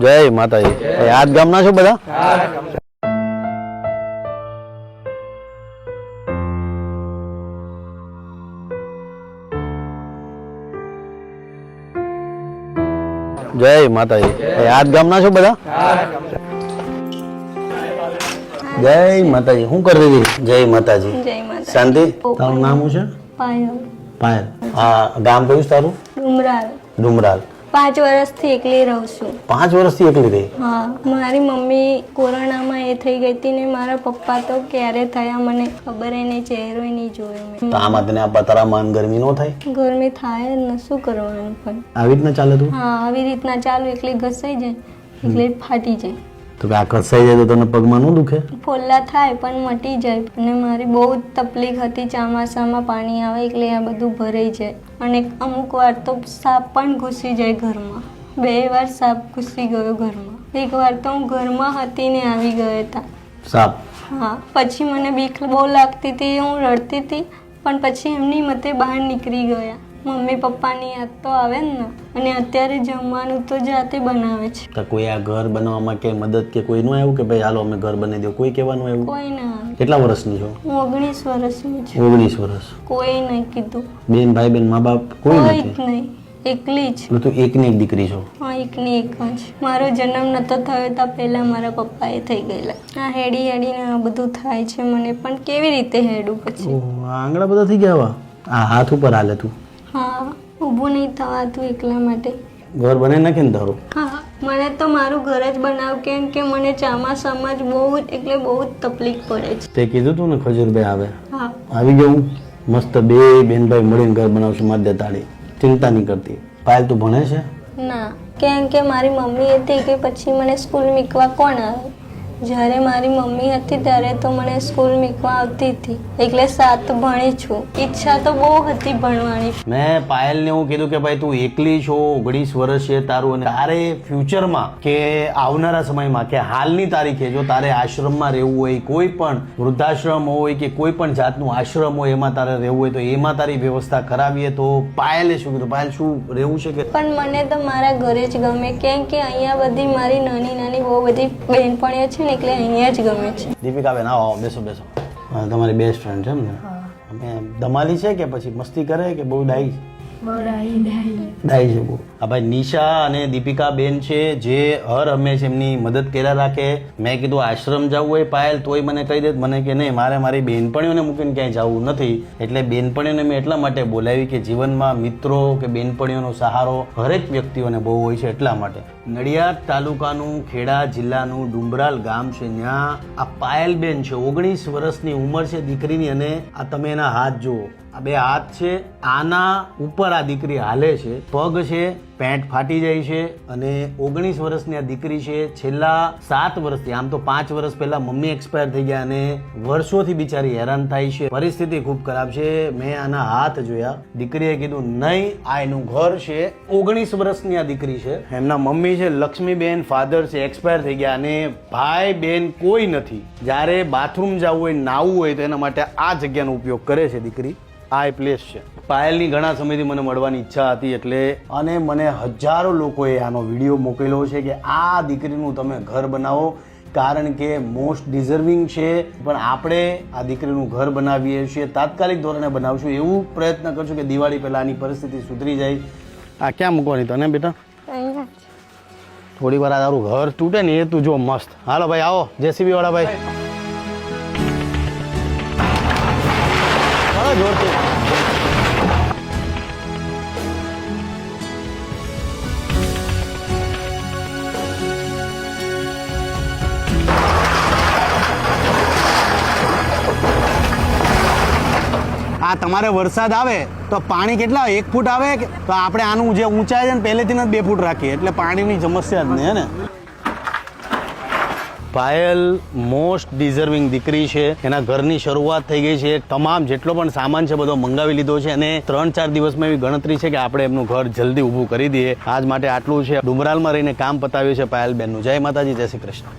જય માતાજી. આજ ગામના છો બધા? જય માતાજી. આજ ગામના છો બધા? જય માતાજી. શું કરતી હતી? જય માતાજી. શાંતિ? તારું નામ શું છે? પાયલ. પાયલ. હા, ગામ કયું છે તારું? ડુમરાલ. ડુમરાલ. 5 વર્ષથી એકલી રહું છું. 5 વર્ષથી એકલી રહી? હા, મારી મમ્મી કોરોનામાં એ થઈ ગઈ હતી ને મારા પપ્પા તો ક્યારે થયા મને ખબર નહીં, ચહેરો નહીં જોયો મેં. તો આમાં તને આ પતરામાં ગરમી ન થાય? ગરમી થાય જ ને, શું કરવાનું પણ. આવી રીતના ચાલે તું? હા, આવી રીતના ચાલુ, એકલી ઘસાઈ જાય, એકલી ફાટી જાય. તો આ ઘસાઈ જાય તો તને પગમાં ન દુખે? ફોલ્લા થાય પણ મટી જાય. અને મારી બહુ જ તકલીફ હતી, ચોમાસામાં પાણી આવે એટલે આ બધું ભરાઈ જાય. અને અમુક વાર તો સાપ પણ ઘૂસી જાય ઘરમાં. 2 વાર સાપ ઘૂસી ગયો ઘરમાં. એક વાર તો હું ઘરમાં હતી ને આવી ગયા હતા સાપ. હા, પછી મને બીક બહુ લાગતી હતી, હું રડતી હતી, પણ પછી એમની મતે બહાર નીકળી ગયા. મમ્મી પપ્પાની યાદ તો આવે ને. અને અત્યારે જમવાનું તો જાતે બનાવે છે. તો કોઈ આ ઘર બનાવવામાં કે મદદ કે કોઈ નું આવ્યું કે ભાઈ હાલો અમે ઘર બનાવી દો, કોઈ કહેવાનું આવ્યું? કોઈ ના આવે. કેટલા વર્ષની છો? હું 19 વર્ષની છું. 19 વર્ષ. કોઈ નહીં કીધું. બેન ભાઈ બેન મા બાપ કોઈ કોઈ જ નથી? નહીં, એકલી જ. એટલે તું એકની એક દીકરી છો? હા, એકની એક જ. મારો જન્મ નતો થયો તો પહેલા મારા પપ્પાએ થઈ ગયેલા. આ હેડી હેડીને આ બધું થાય છે મને, પણ કેવી રીતે હેડું પછી? ઓહ, આંગળા બધા થઈ ગયા. આ હાથ ઉપર હાલે તું? હા, ઊભું નહીં થવાતું એટલા માટે. ઘર બનાવી નાખે ને તારું? હા, મને તો મારું ઘર જ બનાવ, કેમ કે મને ચોમાસામાં જ બહુ એટલે બહુ જ તકલીફ પડે છે. તે કીધું તું ને ખજૂરભાઈ આવે? હા, આવી ગયું. મસ્ત બે બેન ભાઈ મળીને ઘર બનાવશું. મારી દે તાળી, ચિંતા નહીં કરતી. પાયલ તું ભણે છે? ના, કેમ કે મારી મમ્મી હતી કે પછી મને સ્કૂલ મૂકવા કોણ આવે? જ્યારે મારી મમ્મી હતી ત્યારે તો મને સ્કૂલ મૂકવા આવતી હતી, એટલે 7 ભણી છું. ઈચ્છા તો બહુ હતી ભણવાની. મેં પાયલને એવું કીધું કે ભાઈ તું એકલી છો, 19 વર્ષ છે તારું, અને તારે ફ્યુચરમાં કે આવનારા સમયમાં કે હાલની તારીખે જો તારે આશ્રમમાં રહેવું હોય, કોઈ પણ વૃદ્ધાશ્રમ હોય કે કોઈ પણ જાતનું આશ્રમ હોય એમાં તારે રહેવું હોય તો એમાં તારી વ્યવસ્થા કરાવીએ. તો પાયલે શું કીધું? પાયલ શું રહેવું છે કે? પણ મને તો મારા ઘરે જ ગમે, કેમ કે અહીંયા બધી મારી નાની નાની બહુ બધી બહેનપણીઓ છે ને, એટલે અહીંયા જ ગમે છે. દીપિકા બેન આવો, બેસો બેસો. તમારી બેસ્ટ ફ્રેન્ડ છે એમ ને? અમે ધમાલી છે કે પછી મસ્તી કરે કે બહુ ડાઈ? ડાઈ છે બહુ. આ ભાઈ નિશા અને દીપિકા બેન છે જે હર હંમેશા એમની મદદ કર્યા રાખે. મેં કીધું આશ્રમ જવું હોય પાયલ તોય મને કહી દે, મને કે નહીં મારે મારી બેનપણીઓને મૂકીને ક્યાંય જવું નથી. એટલે બેનપણીઓને મેં એટલા માટે બોલાવી કે જીવનમાં મિત્રો કે બેનપણીઓનો સહારો હરેક વ્યક્તિઓને બહુ હોય છે, એટલા માટે. નડિયાદ તાલુકાનું ખેડા જિલ્લાનું ડુમરાલ ગામ છે, ત્યાં આ પાયલ બેન છે. 19 વર્ષની ઉંમર છે દીકરીની. અને આ તમે એના હાથ જુઓ, આ 2 હાથ છે, આના ઉપર આ દીકરી હાલે છે. પગ છે, પેન્ટ ફાટી જાય છે. અને 19 વર્ષની આ દીકરી છે. છેલ્લા 7 વર્ષથી, આમ તો 5 વર્ષ પહેલા મમ્મી એક્સપાયર થઈ ગયા અને વર્ષોથી બિચારી હેરાન થાય છે. પરિસ્થિતિ ખૂબ ખરાબ છે. મેં આના હાથ જોયા. દીકરીએ કીધું નહીં આ એનું ઘર છે. 19 વર્ષની આ દીકરી છે. એમના મમ્મી છે લક્ષ્મીબેન, ફાધર છે એક્સપાયર થઈ ગયા, અને ભાઈ બેન કોઈ નથી. જ્યારે બાથરૂમ જવું હોય, નાવું હોય તો એના માટે આ જગ્યાનો ઉપયોગ કરે છે દીકરી. આ એ પ્લેસ છે. પાયલની ઘણા સમયથી મને મળવાની ઈચ્છા હતી, એટલે અને મને હજારો લોકોએ આનો વિડીયો મોકલ્યો છે કે આ દીકરીનું તમે ઘર બનાવો, કારણ કે મોસ્ટ ડિઝર્વિંગ છે. પણ આપણે આ દીકરીનું ઘર બનાવીએ છીએ, તાત્કાલિક ધોરણે બનાવશું, એવું પ્રયત્ન કરશું કે દિવાળી પહેલા આની પરિસ્થિતિ સુધરી જાય. આ ક્યાં મૂકવાની તને બેટા? થોડી વાર આ તારું ઘર તૂટે ને એ તું જો મસ્ત. હાલો ભાઈ આવો, જેસીબી વાળા ભાઈ. જોરથી આ તમારે વરસાદ આવે તો પાણી કેટલા 1 ફૂટ આવે, તો આપણે આનું જે ઊંચાઈ છે ને પહેલેથી જ 2 ફૂટ રાખીએ, એટલે પાણીની સમસ્યા જ નહીં. હે ને? પાયલ મોસ્ટ ડિઝર્વિંગ દીકરી છે. એના ઘરની શરૂઆત થઈ ગઈ છે. તમામ જેટલો પણ સામાન છે બધો મંગાવી લીધો છે, અને 3-4 દિવસમાં એવી ગણતરી છે કે આપણે એમનું ઘર જલ્દી ઊભું કરી દઈએ. આજ માટે આટલું છે. ડુમરાલમાં રહીને કામ પતાવ્યું છે પાયલ બેનનું. જય માતાજી, જય શ્રી કૃષ્ણ.